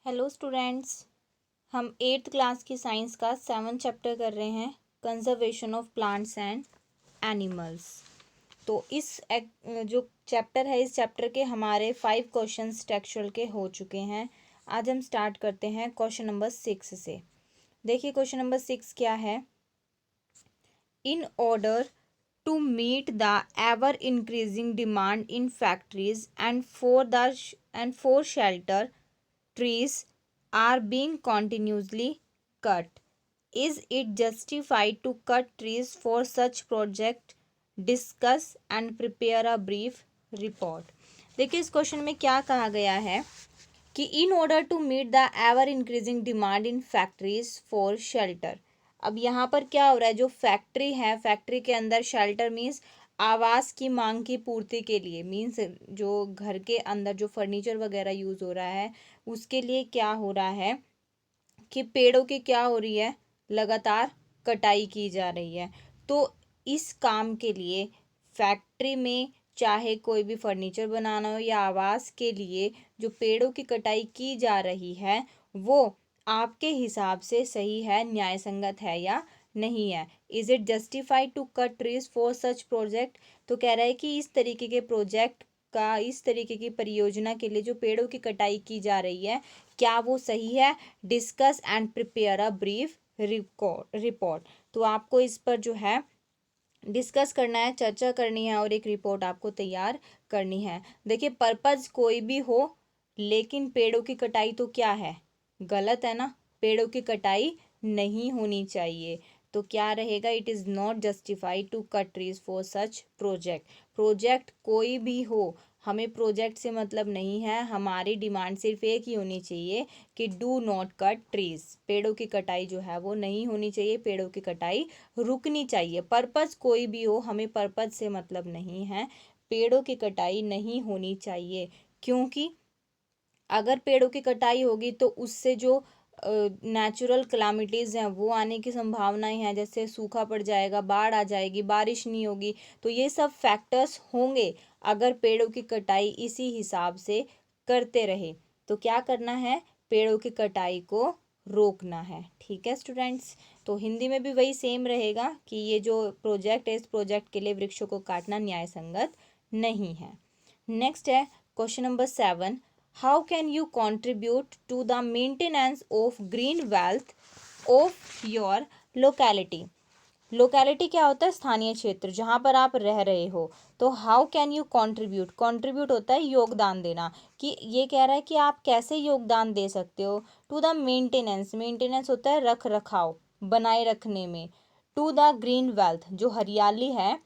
Hello students, हम 8th class की science का 7th चैप्टर कर रहे हैं, conservation of plants and animals. तो जो चैप्टर है, इस चैप्टर के हमारे 5 क्वेश्चंस टेक्सचुअल के हो चुके हैं। आज हम स्टार्ट करते हैं क्वेश्चन नंबर 6 से। देखिए क्वेश्चन नंबर 6 क्या है। In order to meet the ever increasing demand in factories and for shelter, trees are being continuously cut. Is it justified to cut trees for such project? Discuss and prepare a brief report. देखिए इस question में क्या कहा गया है कि in order to meet the ever increasing demand in factories for shelter. अब यहाँ पर क्या हो रहा है, जो फैक्ट्री है, फैक्ट्री के अंदर शेल्टर मीन्स आवास की मांग की पूर्ति के लिए, मीन्स जो घर के अंदर जो फर्नीचर वगैरह यूज़ हो रहा है उसके लिए क्या हो रहा है कि पेड़ों की क्या हो रही है, लगातार कटाई की जा रही है। तो इस काम के लिए फैक्ट्री में चाहे कोई भी फर्नीचर बनाना हो या आवास के लिए जो पेड़ों की कटाई की जा रही है वो आपके हिसाब से सही है, न्याय संगत है या नहीं है। Is it justified to cut trees for such project. तो कह रहा है कि इस तरीके के प्रोजेक्ट का, इस तरीके की परियोजना के लिए जो पेड़ों की कटाई की जा रही है क्या वो सही है। Discuss and prepare a brief report. तो आपको इस पर जो है डिस्कस करना है, चर्चा करनी है और एक रिपोर्ट आपको तैयार करनी है। देखिए पर्पज कोई भी हो लेकिन पेड़ों की कटाई तो क्या है, गलत है ना। पेड़ों की कटाई नहीं होनी चाहिए। तो क्या रहेगा, it is not justified to cut trees for such project. Project कोई भी हो, हमें प्रोजेक्ट से मतलब नहीं है, हमारी डिमांड सिर्फ एक ही होनी चाहिए कि डू नॉट कट ट्रीज। पेड़ों की कटाई जो है वो नहीं होनी चाहिए, पेड़ों की कटाई रुकनी चाहिए। पर्पस कोई भी हो, हमें पर्पस से मतलब नहीं है, पेड़ों की कटाई नहीं होनी चाहिए। क्योंकि अगर पेड़ों की कटाई होगी तो उससे जो नेचुरल क्लामिटीज़ हैं वो आने की संभावनाएं हैं, जैसे सूखा पड़ जाएगा, बाढ़ आ जाएगी, बारिश नहीं होगी। तो ये सब फैक्टर्स होंगे अगर पेड़ों की कटाई इसी हिसाब से करते रहे। तो क्या करना है, पेड़ों की कटाई को रोकना है। ठीक है स्टूडेंट्स, तो हिंदी में भी वही सेम रहेगा कि ये जो प्रोजेक्ट है, इस प्रोजेक्ट के लिए वृक्षों को काटना न्याय संगत नहीं है। नेक्स्ट है question number 7। How can you contribute to the maintenance of green wealth of your locality? Locality क्या होता है, स्थानीय क्षेत्र जहाँ पर आप रह रहे हो। तो how can you contribute, contribute होता है योगदान देना, कि ये कह रहा है कि आप कैसे योगदान दे सकते हो। टू द मेंटेनेंस, मेंटेनेंस होता है रख रखाव, बनाए रखने में। टू द ग्रीन वेल्थ, जो हरियाली है।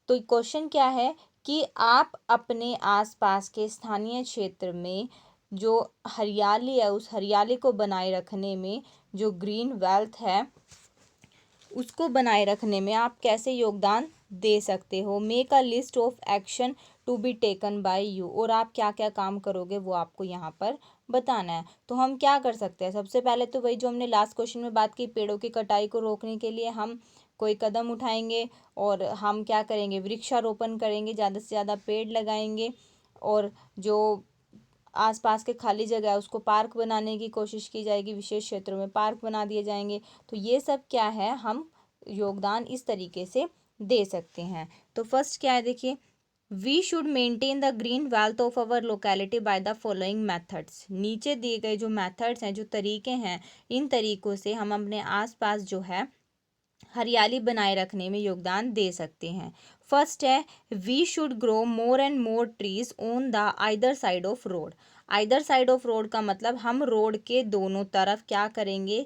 तो क्वेश्चन क्या है कि आप अपने आसपास के स्थानीय क्षेत्र में जो हरियाली है उस हरियाली को बनाए रखने में, जो ग्रीन वेल्थ है उसको बनाए रखने में आप कैसे योगदान दे सकते हो। Make a list of action to be taken by you. और आप क्या क्या काम करोगे वो आपको यहाँ पर बताना है। तो हम क्या कर सकते हैं, सबसे पहले तो वही जो हमने लास्ट क्वेश्चन में बात की, पेड़ों की कटाई को रोकने के लिए हम कोई कदम उठाएंगे और हम क्या करेंगे, वृक्षारोपण करेंगे, ज़्यादा से ज़्यादा पेड़ लगाएंगे और जो आसपास के खाली जगह है उसको पार्क बनाने की कोशिश की जाएगी, विशेष क्षेत्रों में पार्क बना दिए जाएंगे। तो ये सब क्या है, हम योगदान इस तरीके से दे सकते हैं। तो फर्स्ट क्या है, देखिए we should maintain the green wealth of our locality by the following methods. नीचे दिए गए जो मेथड्स हैं, जो तरीके हैं, इन तरीकों से हम अपने आसपास जो है हरियाली बनाए रखने में योगदान दे सकते हैं। फर्स्ट है, we should grow more and more trees on the either side of road. Either side of road का मतलब हम रोड के दोनों तरफ क्या करेंगे,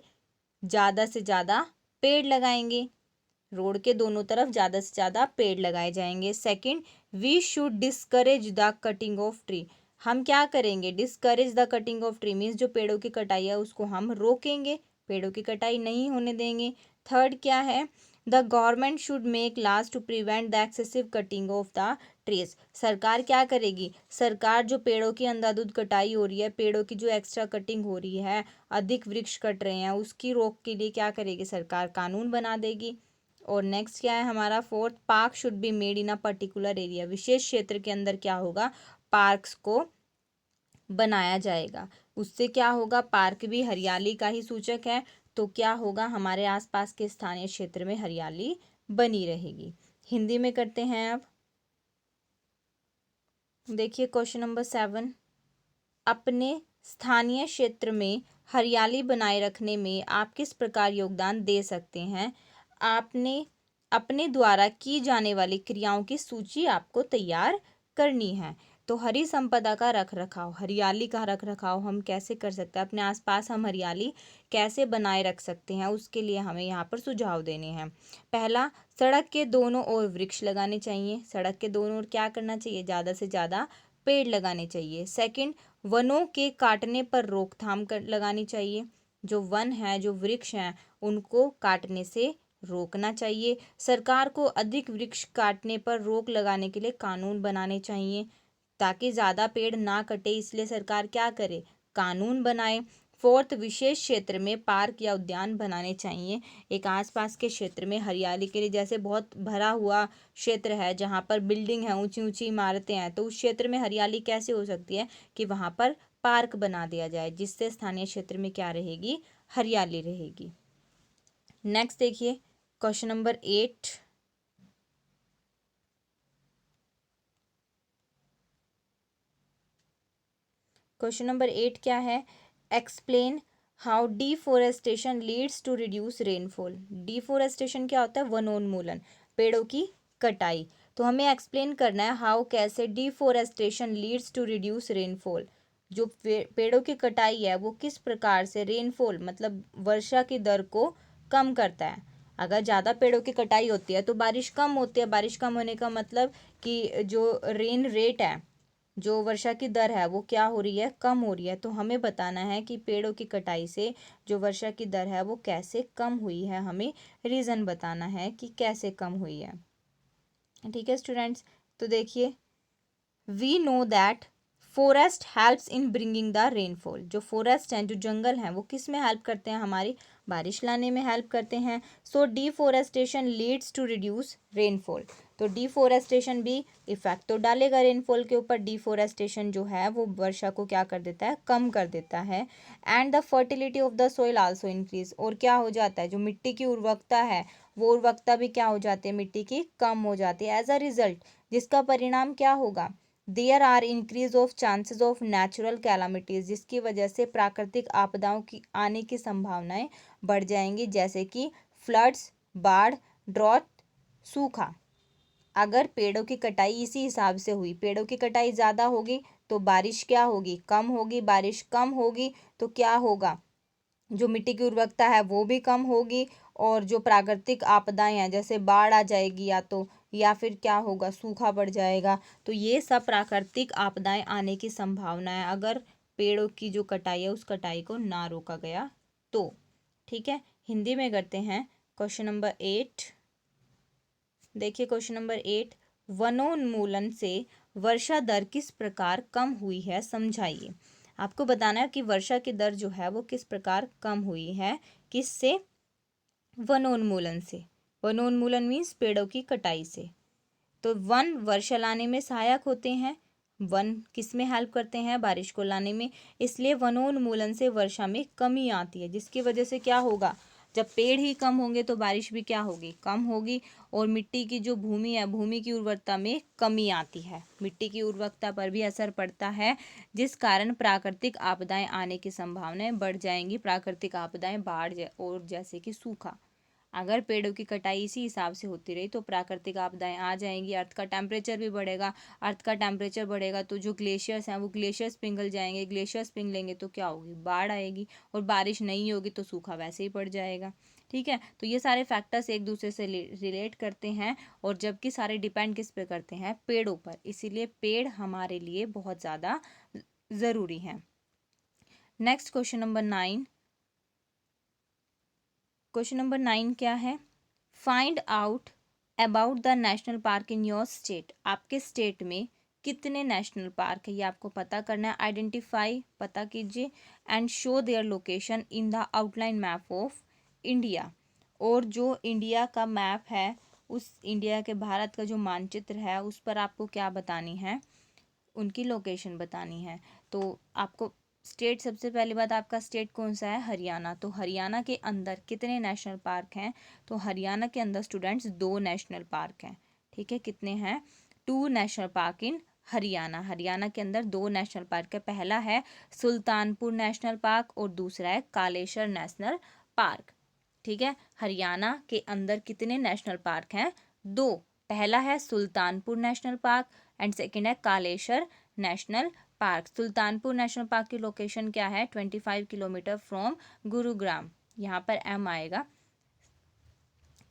ज़्यादा से ज़्यादा पेड़ लगाएंगे। रोड के दोनों तरफ ज़्यादा से ज़्यादा पेड़ लगाए जाएंगे। Second, we should discourage the cutting of tree. हम क्या करेंगे, discourage the cutting of tree means जो पेड़ों की कटाई है उसको हम रोकेंगे, पेड़ों की कटाई नहीं होने देंगे। थर्ड क्या है, the government should make laws to prevent the excessive cutting of the trees. सरकार क्या करेगी, सरकार जो पेड़ों की अंधाधुंध कटाई हो रही है, पेड़ों की जो एक्स्ट्रा कटिंग हो रही है, अधिक वृक्ष कट रहे हैं, उसकी रोक के लिए क्या करेगी, सरकार कानून बना देगी। और नेक्स्ट क्या है हमारा fourth, park should be made in a particular area. विशेष क्षेत्र के अंदर क्या होगा, पार्क्स को बनाया जाएगा। उससे क्या होगा, पार्क भी हरियाली का ही सूचक है, तो क्या होगा, हमारे आसपास के स्थानीय क्षेत्र में हरियाली बनी रहेगी। हिंदी में करते हैं अब। देखिए क्वेश्चन नंबर 7, अपने स्थानीय क्षेत्र में हरियाली बनाए रखने में आप किस प्रकार योगदान दे सकते हैं। आपने अपने द्वारा की जाने वाली क्रियाओं की सूची आपको तैयार करनी है। तो हरी संपदा का रख रखाव, हरियाली का रख रखाव हम कैसे कर सकते हैं, अपने आसपास हम हरियाली कैसे बनाए रख सकते हैं, उसके लिए हमें यहाँ पर सुझाव देने हैं। पहला, सड़क के दोनों ओर वृक्ष लगाने चाहिए। सड़क के दोनों ओर क्या करना चाहिए, ज़्यादा से ज़्यादा पेड़ लगाने चाहिए। सेकंड, वनों के काटने पर रोकथाम कर लगानी चाहिए। जो वन है, जो वृक्ष हैं, उनको काटने से रोकना चाहिए। सरकार को अधिक वृक्ष काटने पर रोक लगाने के लिए कानून बनाने चाहिए, ताकि ज़्यादा पेड़ ना कटे, इसलिए सरकार क्या करे, कानून बनाए। फोर्थ, विशेष क्षेत्र में पार्क या उद्यान बनाने चाहिए। एक आसपास के क्षेत्र में हरियाली के लिए, जैसे बहुत भरा हुआ क्षेत्र है जहाँ पर बिल्डिंग है, ऊंची ऊंची इमारतें हैं, तो उस क्षेत्र में हरियाली कैसे हो सकती है कि वहाँ पर पार्क बना दिया जाए, जिससे स्थानीय क्षेत्र में क्या रहेगी, हरियाली रहेगी। नेक्स्ट देखिए क्वेश्चन नंबर 8, क्वेश्चन नंबर 8 क्या है, explain how deforestation leads to reduce rainfall. Deforestation क्या होता है, वनोन्मूलन, पेड़ों की कटाई। तो हमें एक्सप्लेन करना है हाउ, कैसे deforestation leads to reduce rainfall, जो पेड़ों की कटाई है वो किस प्रकार से रेनफॉल मतलब वर्षा की दर को कम करता है। अगर ज़्यादा पेड़ों की कटाई होती है तो बारिश कम होती है, बारिश कम होने का मतलब कि जो रेन रेट है, जो वर्षा की दर है वो क्या हो रही है, कम हो रही है। तो हमें बताना है कि पेड़ों की कटाई से जो वर्षा की दर है वो कैसे कम हुई है, हमें रीज़न बताना है कि कैसे कम हुई है। ठीक है स्टूडेंट्स, तो देखिए, we know that forest helps in bringing the rainfall. जो फॉरेस्ट हैं, जो जंगल हैं, वो किस में हेल्प करते हैं, हमारी बारिश लाने में हेल्प करते हैं। So deforestation leads to reduce rainfall. तो डिफोरेस्टेशन भी इफेक्ट तो डालेगा रेनफॉल के ऊपर। डिफोरेस्टेशन जो है वो वर्षा को क्या कर देता है, कम कर देता है। And the fertility of the soil also increase. और क्या हो जाता है, जो मिट्टी की उर्वरकता है वो उर्वरकता भी क्या हो जाती है, मिट्टी की कम हो जाती है। एज अ रिजल्ट, जिसका परिणाम क्या होगा, there are increase of chances of natural calamities, जिसकी वजह से प्राकृतिक आपदाओं की आने की संभावनाएं बढ़ जाएंगी, जैसे कि फ्लड्स, बाढ़, ड्रॉट, सूखा। अगर पेड़ों की कटाई इसी हिसाब से हुई, पेड़ों की कटाई ज़्यादा होगी तो बारिश क्या होगी, कम होगी। बारिश कम होगी तो क्या होगा, जो मिट्टी की उर्वरकता है वो भी कम होगी, और जो प्राकृतिक आपदाएं हैं जैसे बाढ़ आ जाएगी या फिर क्या होगा, सूखा पड़ जाएगा। तो ये सब प्राकृतिक आपदाएं आने की संभावना है अगर पेड़ों की जो कटाई है उस कटाई को ना रोका गया तो। ठीक है, हिंदी में करते हैं क्वेश्चन नंबर 8। देखिए क्वेश्चन नंबर 8, वनोन्मूलन से वर्षा दर किस प्रकार कम हुई है, समझाइए। आपको बताना है कि वर्षा की दर जो है वो किस प्रकार कम हुई है, किससे, वनोन्मूलन से। वनोन्मूलन मीन्स पेड़ों की कटाई से। तो वन वर्षा लाने में सहायक होते हैं, वन किस में हेल्प करते हैं, बारिश को लाने में। इसलिए वनोन्मूलन से वर्षा में कमी आती है, जिसकी वजह से क्या होगा, जब पेड़ ही कम होंगे तो बारिश भी क्या होगी, कम होगी। और मिट्टी की जो भूमि है, भूमि की उर्वरता में कमी आती है, मिट्टी की उर्वरता पर भी असर पड़ता है, जिस कारण प्राकृतिक आपदाएं आने की संभावनाएं बढ़ जाएंगी। प्राकृतिक आपदाएं बाढ़ और जैसे कि सूखा। अगर पेड़ों की कटाई इसी हिसाब से होती रही तो प्राकृतिक आपदाएं आ जाएंगी। अर्थ का टेम्परेचर भी बढ़ेगा, अर्थ का टेम्परेचर बढ़ेगा तो जो ग्लेशियर्स हैं वो ग्लेशियर्स पिघल जाएंगे, ग्लेशियर्स पिघलेंगे तो क्या होगी, बाढ़ आएगी, और बारिश नहीं होगी तो सूखा वैसे ही पड़ जाएगा। ठीक है, तो ये सारे फैक्टर्स एक दूसरे से रिलेट करते हैं, और जबकि सारे डिपेंड किस पे करते हैं, पेड़ों पर। इसीलिए पेड़ हमारे लिए बहुत ज़्यादा ज़रूरी हैं। Next question number 9। Question number 9 क्या है, find out about the national park in your state. आपके स्टेट में कितने नेशनल पार्क है ये आपको पता करना है। आइडेंटिफाई पता कीजिए, and show their location in the outline map of India. और जो इंडिया का मैप है, उस इंडिया के भारत का जो मानचित्र है उस पर आपको क्या बतानी है, उनकी लोकेशन बतानी है। तो आपको स्टेट, सबसे पहली बात आपका स्टेट कौन सा है? हरियाणा। तो हरियाणा के अंदर कितने नेशनल पार्क हैं? तो हरियाणा के अंदर स्टूडेंट्स 2 नेशनल पार्क हैं। ठीक है, कितने हैं? 2 नेशनल पार्क इन हरियाणा। हरियाणा के अंदर 2 नेशनल पार्क है। पहला है सुल्तानपुर नेशनल पार्क और दूसरा है कालेश्वर नेशनल पार्क। ठीक है, हरियाणा के अंदर कितने नेशनल पार्क हैं? 2। पहला है Sultanpur national park and second है Kaleshwar national park. Sultanpur national park की लोकेशन क्या है? 25 किलोमीटर फ्रॉम गुरुग्राम। यहाँ पर एम आएगा।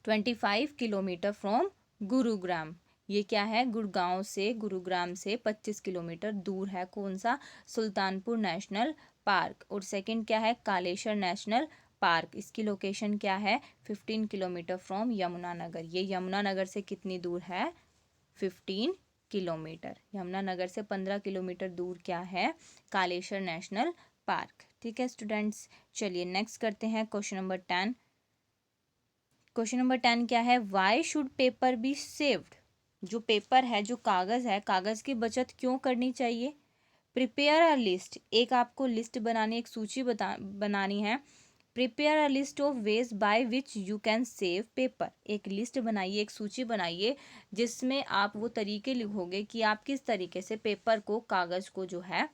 25 किलोमीटर फ्रॉम गुरुग्राम। ये क्या है? गुड़गांव से, गुरुग्राम से 25 किलोमीटर दूर है। कौन सा? Sultanpur national park. और सेकंड क्या है? Kaleshwar national park. इसकी लोकेशन क्या है? 15 किलोमीटर फ्रॉम यमुनानगर। ये यमुनानगर से कितनी दूर है? 15 किलोमीटर। यमुनानगर से 15 किलोमीटर दूर क्या है? Kaleshwar national park. ठीक है स्टूडेंट्स, चलिए नेक्स्ट करते हैं क्वेश्चन नंबर 10। क्वेश्चन नंबर 10 क्या है? Why should paper be saved? जो पेपर है, जो कागज़ है, कागज़ की बचत क्यों करनी चाहिए? प्रिपेयर अ लिस्ट, एक आपको लिस्ट बनानी, एक सूची बनानी है। Prepare a list of ways by which you can save paper. एक लिस्ट बनाइए, एक सूची बनाइए जिसमें आप वो तरीके लिखोगे कि आप किस तरीके से पेपर को, कागज़ को जो है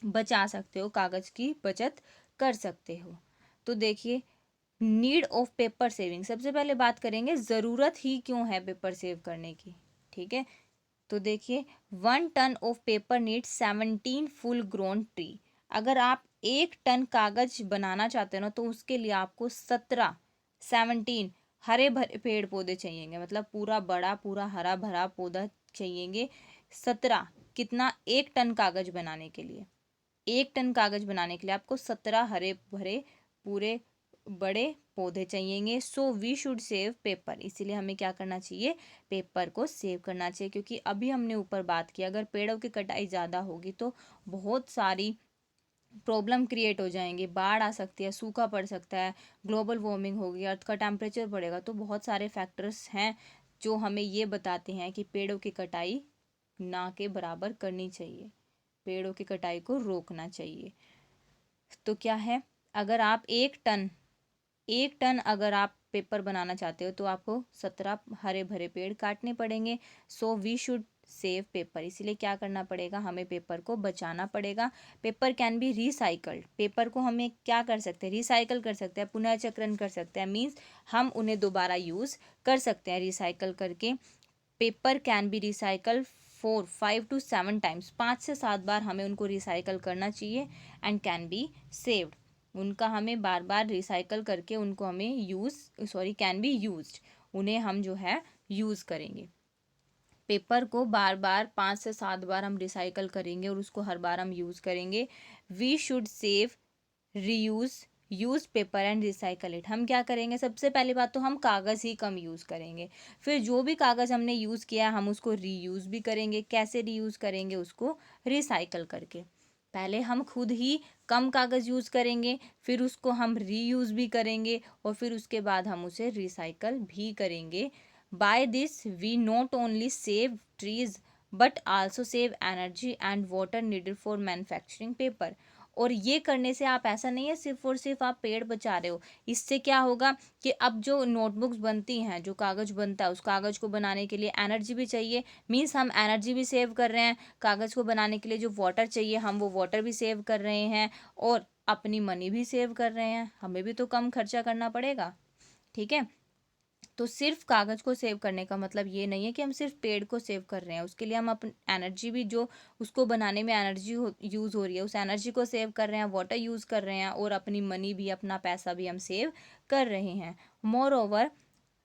बचा सकते हो, कागज़ की बचत कर सकते हो। तो देखिए, नीड ऑफ पेपर सेविंग, सबसे पहले बात करेंगे ज़रूरत ही क्यों है पेपर सेव करने की। ठीक है, तो देखिए 1 ton of paper needs 17 full grown tree. अगर आप 1 टन कागज बनाना चाहते हो ना, तो उसके लिए आपको 17 हरे भरे पेड़ पौधे चाहिएंगे। मतलब पूरा बड़ा, पूरा हरा भरा पौधा चाहिएंगे। 17 कितना? 1 टन कागज बनाने के लिए। 1 टन कागज बनाने के लिए आपको 17 हरे भरे पूरे बड़े पौधे चाहिएंगे। So we should save paper, इसीलिए हमें क्या करना चाहिए? पेपर को सेव करना चाहिए। क्योंकि अभी हमने ऊपर बात की, अगर पेड़ों की कटाई ज़्यादा होगी तो बहुत सारी प्रॉब्लम क्रिएट हो जाएंगे। बाढ़ आ सकती है, सूखा पड़ सकता है, ग्लोबल वार्मिंग होगी, अर्थ का टेम्परेचर बढ़ेगा। तो बहुत सारे फैक्टर्स हैं जो हमें ये बताते हैं कि पेड़ों की कटाई ना के बराबर करनी चाहिए, पेड़ों की कटाई को रोकना चाहिए। तो क्या है, अगर आप 1 टन अगर आप पेपर बनाना चाहते हो तो आपको 17 हरे भरे पेड़ काटने पड़ेंगे। So we should save paper, इसीलिए क्या करना पड़ेगा? हमें पेपर को बचाना पड़ेगा। Paper can be recycled, paper को हमें क्या कर सकते हैं? रिसाइकल कर सकते हैं, पुनः चक्रण कर सकते हैं। मीन्स हम उन्हें दोबारा यूज़ कर सकते हैं रिसाइकल करके। Paper can B recycle 5 to 7 times, 5 से 7 बार हमें उनको रिसाइकल करना चाहिए। एंड कैन बी सेव्ड, उनका हमें बार बार रिसाइकल करके उनको हमें कैन बी यूज्ड, उन्हें हम जो है यूज़ करेंगे। पेपर को बार बार 5 से 7 बार हम रिसाइकल करेंगे और उसको हर बार हम यूज़ करेंगे। We should save, reuse, use paper and recycle it. हम क्या करेंगे? सबसे पहली बात तो हम कागज़ ही कम यूज़ करेंगे। फिर जो भी कागज़ हमने यूज़ किया हम उसको रीयूज़ भी करेंगे। कैसे रीयूज़ करेंगे? उसको रिसाइकल करके। पहले हम खुद ही कम कागज़ यूज़ करेंगे, फिर उसको हम रीयूज़ भी करेंगे और फिर उसके बाद हम उसे रिसाइकल भी करेंगे। By this we not only save trees but also save energy and water needed for manufacturing paper. और ये करने से आप, ऐसा नहीं है सिर्फ और सिर्फ आप पेड़ बचा रहे हो, इससे क्या होगा कि अब जो नोटबुक्स बनती हैं, जो कागज़ बनता है, उस कागज़ को बनाने के लिए एनर्जी भी चाहिए। मीन्स हम एनर्जी भी सेव कर रहे हैं। कागज़ को बनाने के लिए जो वाटर चाहिए, हम वो वाटर भी सेव कर रहे हैं और अपनी मनी भी सेव कर रहे हैं। हमें भी तो कम खर्चा करना पड़ेगा। ठीक है, तो सिर्फ कागज़ को सेव करने का मतलब ये नहीं है कि हम सिर्फ पेड़ को सेव कर रहे हैं, उसके लिए हम अपनी एनर्जी भी, जो उसको बनाने में एनर्जी यूज़ हो रही है, उस एनर्जी को सेव कर रहे हैं, वाटर यूज़ कर रहे हैं और अपनी मनी भी, अपना पैसा भी हम सेव कर रहे हैं। More over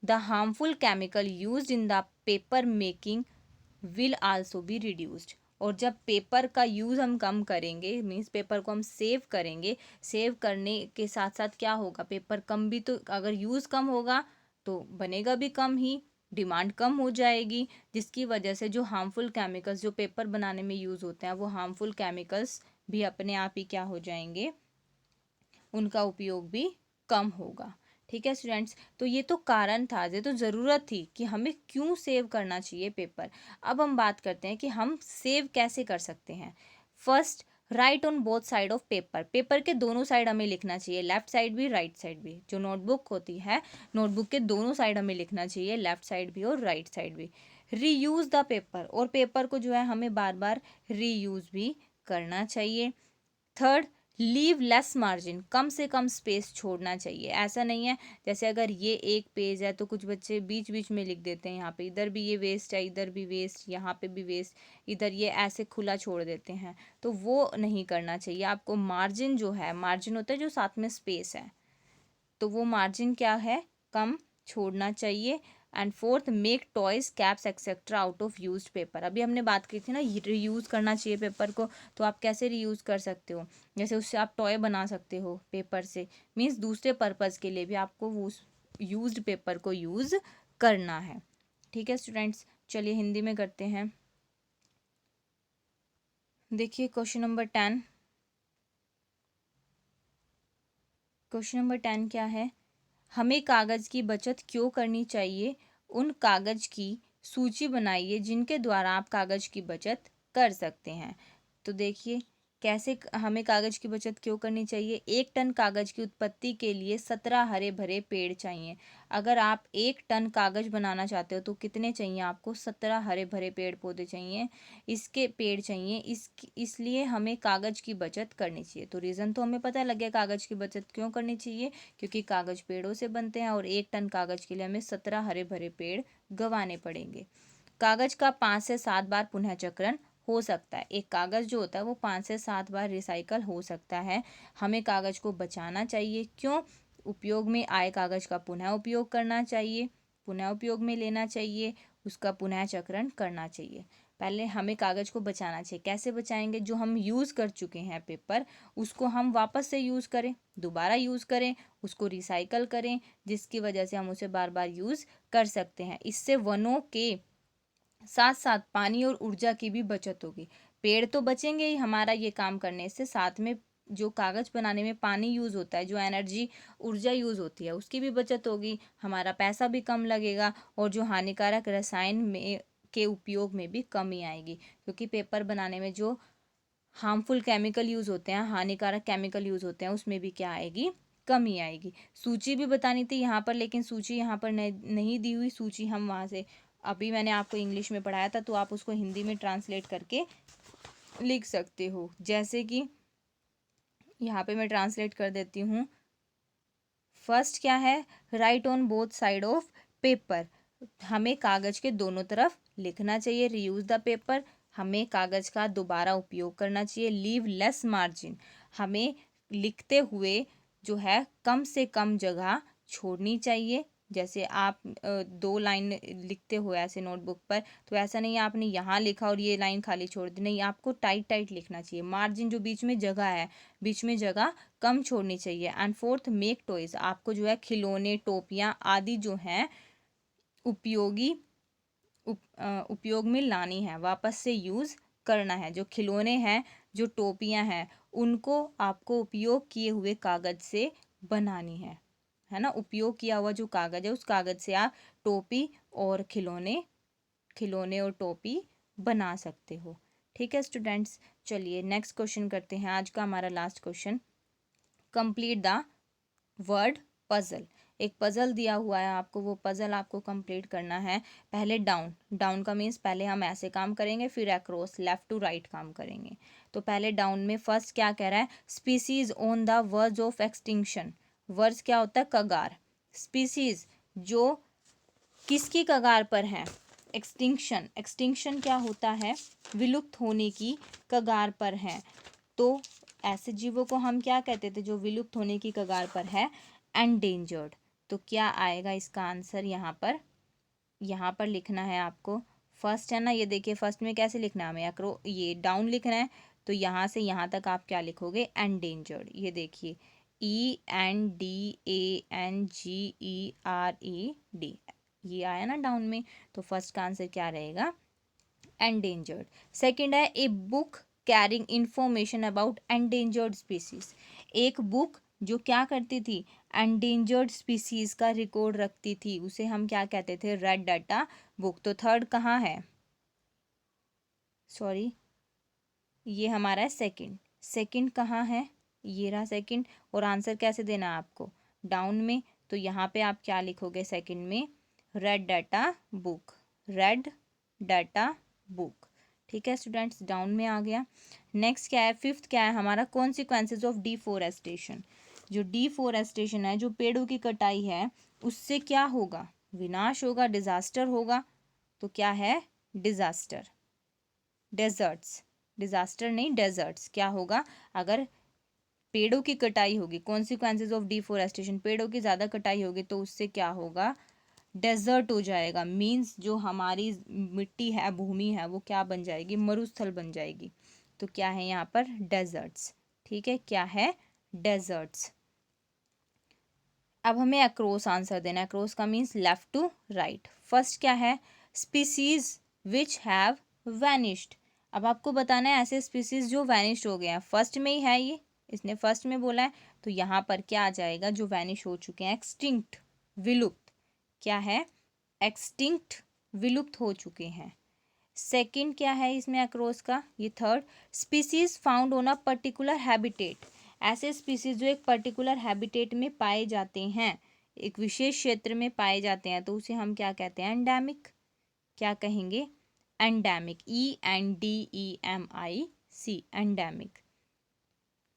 the harmful chemical use in the paper making will also be reduced. और जब पेपर का यूज़ हम कम करेंगे, मीन्स पेपर को हम सेव करेंगे, सेव करने के साथ साथ क्या होगा? पेपर कम भी, तो अगर यूज़ कम होगा तो बनेगा भी कम ही, डिमांड कम हो जाएगी, जिसकी वजह से जो हार्मफुल केमिकल्स जो पेपर बनाने में यूज़ होते हैं, वो हार्मफुल केमिकल्स भी अपने आप ही क्या हो जाएंगे? उनका उपयोग भी कम होगा। ठीक है स्टूडेंट्स, तो ये तो कारण था, ये तो ज़रूरत थी कि हमें क्यों सेव करना चाहिए पेपर। अब हम बात करते हैं कि हम सेव कैसे कर सकते हैं। First, right on both side of paper, paper के दोनों साइड हमें लिखना चाहिए, लेफ्ट साइड भी राइट साइड भी। जो नोटबुक होती है, नोटबुक के दोनों साइड हमें लिखना चाहिए, लेफ्ट साइड भी और राइट साइड भी। रीयूज द पेपर, और पेपर को जो है हमें बार बार रीयूज भी करना चाहिए। थर्ड, लीव लेस मार्जिन, कम से कम स्पेस छोड़ना चाहिए। ऐसा नहीं है जैसे अगर ये एक पेज है तो कुछ बच्चे बीच बीच में लिख देते हैं, यहाँ पे इधर भी ये वेस्ट है, इधर भी वेस्ट, यहाँ पे भी वेस्ट, इधर ये ऐसे खुला छोड़ देते हैं, तो वो नहीं करना चाहिए। आपको मार्जिन जो है, मार्जिन होता है जो साथ में स्पेस है, तो वो मार्जिन क्या है, कम छोड़ना चाहिए। And fourth, make toys, caps etcetera out of used paper. अभी हमने बात की थी ना, रीयूज करना चाहिए पेपर को, तो आप कैसे रीयूज कर सकते हो, जैसे उससे आप टॉय बना सकते हो पेपर से, मीन्स दूसरे पर्पज़ के लिए भी आपको वो यूज्ड पेपर को यूज़ करना है। ठीक है स्टूडेंट्स, चलिए हिंदी में करते हैं। देखिए क्वेश्चन नंबर 10, क्वेश्चन नंबर 10 क्या है, हमें कागज़ की बचत क्यों करनी चाहिए, उन कागज़ की सूची बनाइए जिनके द्वारा आप कागज़ की बचत कर सकते हैं। तो देखिए कैसे हमें कागज़ की बचत क्यों करनी चाहिए। 1 टन कागज़ की उत्पत्ति के लिए 17 हरे भरे पेड़ चाहिए। अगर आप 1 टन कागज़ बनाना चाहते हो तो कितने चाहिए आपको, 17 हरे भरे पेड़ पौधे चाहिए, इसके पेड़ चाहिए। इसलिए हमें कागज़ की बचत करनी चाहिए। तो रीज़न तो हमें पता लग गया कागज़ की बचत क्यों करनी चाहिए, क्योंकि कागज़ पेड़ों से बनते हैं और 1 टन कागज़ के लिए हमें 17 हरे भरे पेड़ गंवाने पड़ेंगे। कागज़ का 5 से 7 बार पुनः चक्रण हो सकता है। एक कागज़ जो होता है वो 5 से 7 बार रिसाइकल हो सकता है। हमें कागज़ को बचाना चाहिए, क्यों, उपयोग में आए कागज़ का पुनः उपयोग करना चाहिए, पुनः उपयोग में लेना चाहिए, उसका पुनः चक्रण करना चाहिए। पहले हमें कागज़ को बचाना चाहिए। कैसे बचाएंगे, जो हम यूज़ कर चुके हैं पेपर, उसको हम वापस से यूज़ करें, दोबारा यूज़ करें, उसको रिसाइकल करें, जिसकी वजह से हम उसे बार बार यूज़ कर सकते हैं। इससे वनों के साथ साथ पानी और ऊर्जा की भी बचत होगी। पेड़ तो बचेंगे ही हमारा ये काम करने से, साथ में जो कागज़ बनाने में पानी यूज़ होता है, जो एनर्जी ऊर्जा यूज़ होती है, उसकी भी बचत होगी, हमारा पैसा भी कम लगेगा, और जो हानिकारक रसायन में के उपयोग में भी कमी आएगी, क्योंकि पेपर बनाने में जो हार्मफुल केमिकल यूज़ होते हैं, हानिकारक केमिकल यूज़ होते हैं, उसमें भी क्या आएगी, कमी आएगी। सूची भी बतानी थी यहाँ पर, लेकिन सूची यहाँ पर नहीं दी हुई। सूची हम वहाँ से, अभी मैंने आपको इंग्लिश में पढ़ाया था तो आप उसको हिंदी में ट्रांसलेट करके लिख सकते हो। जैसे कि यहाँ पे मैं ट्रांसलेट कर देती हूँ। फर्स्ट क्या है, right on both side of paper, हमें कागज़ के दोनों तरफ लिखना चाहिए। रीयूज द पेपर, हमें कागज़ का दोबारा उपयोग करना चाहिए। लीव लेस मार्जिन, हमें लिखते हुए जो है कम से कम जगह छोड़नी चाहिए। जैसे आप 2 लाइन लिखते हो ऐसे नोटबुक पर, तो ऐसा नहीं है आपने यहाँ लिखा और ये लाइन खाली छोड़ दी, नहीं, आपको टाइट टाइट लिखना चाहिए। मार्जिन जो बीच में जगह है, बीच में जगह कम छोड़नी चाहिए। एंड फोर्थ, मेक टॉयज, आपको जो है खिलौने, टोपियाँ आदि जो हैं उपयोगी उपयोग में लानी है, वापस से यूज़ करना है। जो खिलौने हैं, जो टोपियाँ हैं, उनको आपको उपयोग किए हुए कागज़ से बनानी है ना। उपयोग किया हुआ जो कागज़ है, उस कागज़ से आप टोपी और खिलौने और टोपी बना सकते हो। ठीक है स्टूडेंट्स, चलिए नेक्स्ट क्वेश्चन करते हैं। आज का हमारा last question, complete the word puzzle. एक पजल दिया हुआ है आपको, वो पजल आपको कंप्लीट करना है। पहले डाउन, डाउन का मीन्स पहले हम ऐसे काम करेंगे, फिर अक्रॉस, लेफ्ट टू राइट काम करेंगे। तो पहले डाउन में फर्स्ट क्या कह रहा है, species on the verge of extinction. Verge क्या होता है, कगार। स्पीसीज जो किसकी कगार पर है, एक्सटिंक्शन, एक्सटिंक्शन क्या होता है, विलुप्त होने की कगार पर है। तो ऐसे जीवों को हम क्या कहते थे, जो विलुप्त होने की कगार पर है, एंडेंजर्ड। तो क्या आएगा इसका आंसर, यहाँ पर लिखना है आपको। फर्स्ट है ना, ये देखिए फर्स्ट में कैसे लिखना है हमें, ये डाउन लिखना है, तो यहाँ से यहाँ तक आप क्या लिखोगे, एंडेंजर्ड। ये देखिए ENDANGERED, ये आया ना डाउन में, तो फर्स्ट का आंसर क्या रहेगा, एंडेंजर्ड। सेकंड है, a book carrying information about endangered species. एक बुक जो क्या करती थी, एंडेंजर्ड स्पीसीज का रिकॉर्ड रखती थी, उसे हम क्या कहते थे, रेड डाटा बुक। तो थर्ड कहाँ है, सॉरी ये हमारा है सेकंड, सेकंड कहाँ है, ये रहा सेकंड। और आंसर कैसे देना है आपको, डाउन में। तो यहाँ पे आप क्या लिखोगे सेकंड में, red data book, red data book. ठीक है स्टूडेंट्स, डाउन में आ गया। नेक्स्ट क्या है, फिफ्थ क्या है हमारा, कॉन्सिक्वेंसेज ऑफ डिफोरेस्टेशन। जो डिफोरेस्टेशन है, जो पेड़ों की कटाई है, उससे क्या होगा, विनाश होगा, डिजास्टर होगा। तो क्या है, डिजास्टर, डेजर्ट्स, डिजास्टर नहीं डेजर्ट्स। क्या होगा, अगर पेड़ों की कटाई होगी, कॉन्सिक्वेंसेज ऑफ डिफोरेस्टेशन, पेड़ों की ज़्यादा कटाई होगी तो उससे क्या होगा, डेजर्ट हो जाएगा। मीन्स जो हमारी मिट्टी है, भूमि है, वो क्या बन जाएगी, मरुस्थल बन जाएगी। तो क्या है यहाँ पर, डेजर्ट्स। ठीक है, क्या है, डेजर्ट्स। अब हमें अक्रॉस आंसर देना है। अक्रॉस का means left to right. First क्या है, स्पीसीज विच हैव वैनिश्ड। अब आपको बताना है ऐसे स्पीसीज जो वैनिश्ड हो गए हैं। फर्स्ट में ही है ये, इसने फर्स्ट में बोला है, तो यहाँ पर क्या आ जाएगा, जो वैनिश हो चुके हैं, एक्सटिंक्ट, विलुप्त। क्या है, एक्सटिंक्ट, विलुप्त हो चुके हैं। सेकंड क्या है इसमें अक्रॉस का, ये third, species found on a particular habitat. ऐसे स्पीसीज जो एक पर्टिकुलर हैबिटेट में पाए जाते हैं, एक विशेष क्षेत्र में पाए जाते हैं, तो उसे हम क्या कहते हैं, एंडेमिक। क्या कहेंगे, एंडेमिक, ENDEMIC, एंडेमिक।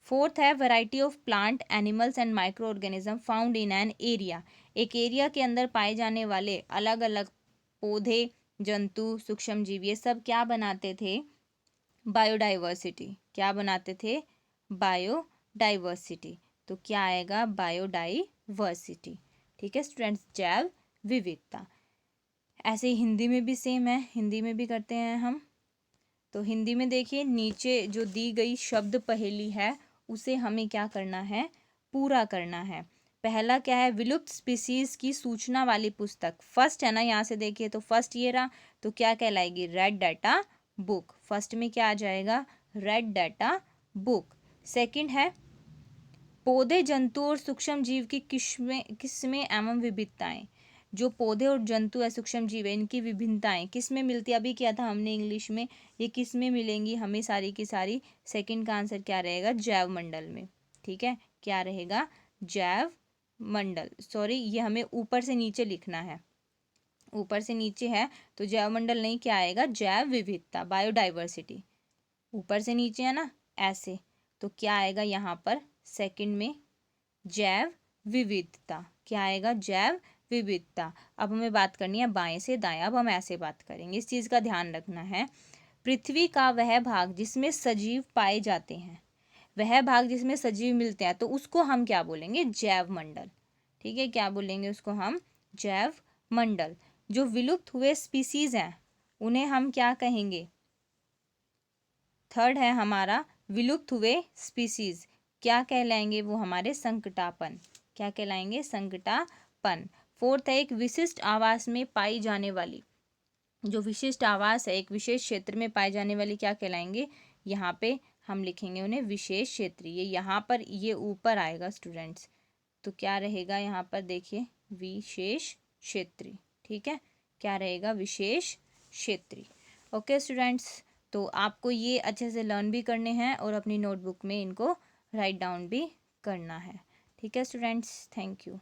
फोर्थ है variety of plant, animals and micro organism found in an area. एक एरिया के अंदर पाए जाने वाले अलग अलग पौधे, जंतु, सूक्ष्म जीव, ये सब क्या बनाते थे, बायोडाइवर्सिटी। क्या बनाते थे, बायोडाइवर्सिटी। तो क्या आएगा, बायोडाइवर्सिटी। ठीक है स्टूडेंट्स, जैव विविधता। ऐसे ही हिंदी में भी सेम है, हिंदी में भी करते हैं हम। तो हिंदी में देखिए, नीचे जो दी गई शब्द पहेली है उसे हमें क्या करना है, पूरा करना है। पहला क्या है, विलुप्त स्पीसीज की सूचना वाली पुस्तक। फर्स्ट है ना, यहाँ से देखिए तो फर्स्ट ये रहा, तो क्या कहलाएगी, रेड डाटा बुक। फर्स्ट में क्या आ जाएगा, रेड डाटा बुक। सेकंड है पौधे, जंतु और सूक्ष्म जीव की किस्में एवं विविधताएं। जो पौधे और जंतु है, सूक्ष्म जीव है, इनकी विभिन्नताएं किस में मिलती है, अभी क्या था हमने इंग्लिश में, ये किस में मिलेंगी हमें सारी की सारी। सेकंड का आंसर क्या रहेगा, जैव मंडल में। ठीक है, क्या रहेगा, जैव मंडल। सॉरी, ये हमें ऊपर से नीचे लिखना है, ऊपर से नीचे है तो जैव मंडल नहीं, क्या आएगा, जैव विविधता, बायोडाइवर्सिटी। ऊपर से नीचे है ना, ऐसे। तो क्या आएगा यहाँ पर सेकंड में, जैव विविधता। क्या आएगा, जैव विविधता। अब हमें बात करनी है बाएं से दाएं। अब हम ऐसे बात करेंगे, इस चीज का ध्यान रखना है। पृथ्वी का वह भाग जिसमें सजीव पाए जाते हैं, वह भाग जिसमें सजीव मिलते हैं, तो उसको हम क्या बोलेंगे, जैव मंडल। ठीक है, क्या बोलेंगे उसको हम, जैव मंडल। जो विलुप्त हुए स्पीसीज हैं उन्हें हम क्या कहेंगे, थर्ड है हमारा विलुप्त हुए स्पीसीज, क्या कहलाएंगे, वो हमारे संकटापन। क्या कहलाएंगे, संकटापन। फोर्थ है एक विशिष्ट आवास में पाई जाने वाली। जो विशिष्ट आवास है, एक विशेष क्षेत्र में पाए जाने वाली, क्या कहलाएंगे, यहाँ पे हम लिखेंगे उन्हें विशेष क्षेत्रीय। यहाँ पर ये ऊपर आएगा स्टूडेंट्स, तो क्या रहेगा यहाँ पर देखिए, विशेष क्षेत्रीय। ठीक है, क्या रहेगा, विशेष क्षेत्रीय। ओके स्टूडेंट्स, तो आपको ये अच्छे से लर्न भी करने हैं और अपनी नोटबुक में इनको राइट डाउन भी करना है। ठीक है स्टूडेंट्स, थैंक यू।